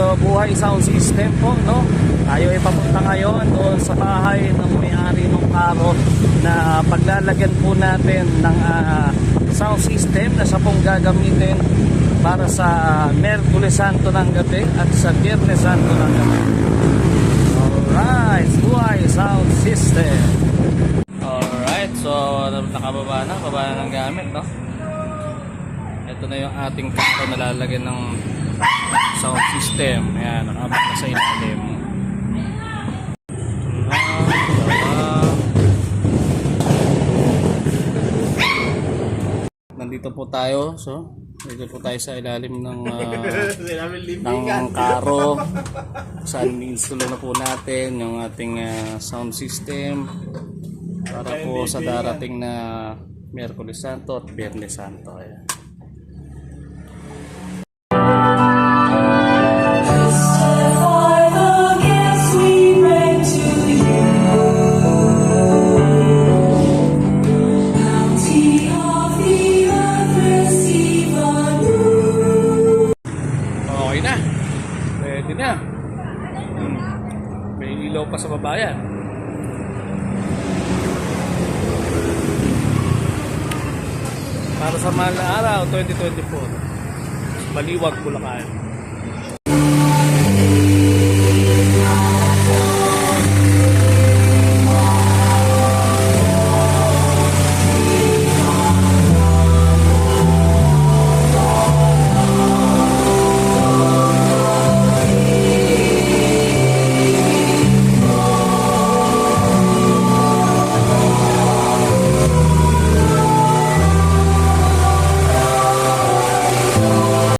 So buhay sound system po, no? Tayo ay papunta ngayon doon sa bahay ng may-ari ng karo na paglalagyan po natin ng sound system na siya pong gagamitin para sa Miyerkules Santo ng gabi at sa Biyernes Santo ng gabi. Alright, buhay sound system. Alright, so nakababa na, baba na ng gamit, no? Ito na yung ating karo na lalagyan ng sound system. Ayan, nakababa na sa ilalim. Nandito po tayo, so dito po tayo sa ilalim ng karo saan install na po natin yung ating sound system para po sa darating na Miyerkules Santo at Biyernes Santo. Ayan. Pwede na. May ilaw pa sa baba yan. Para sa mahal na araw 2024, Baliwag, Bulacan.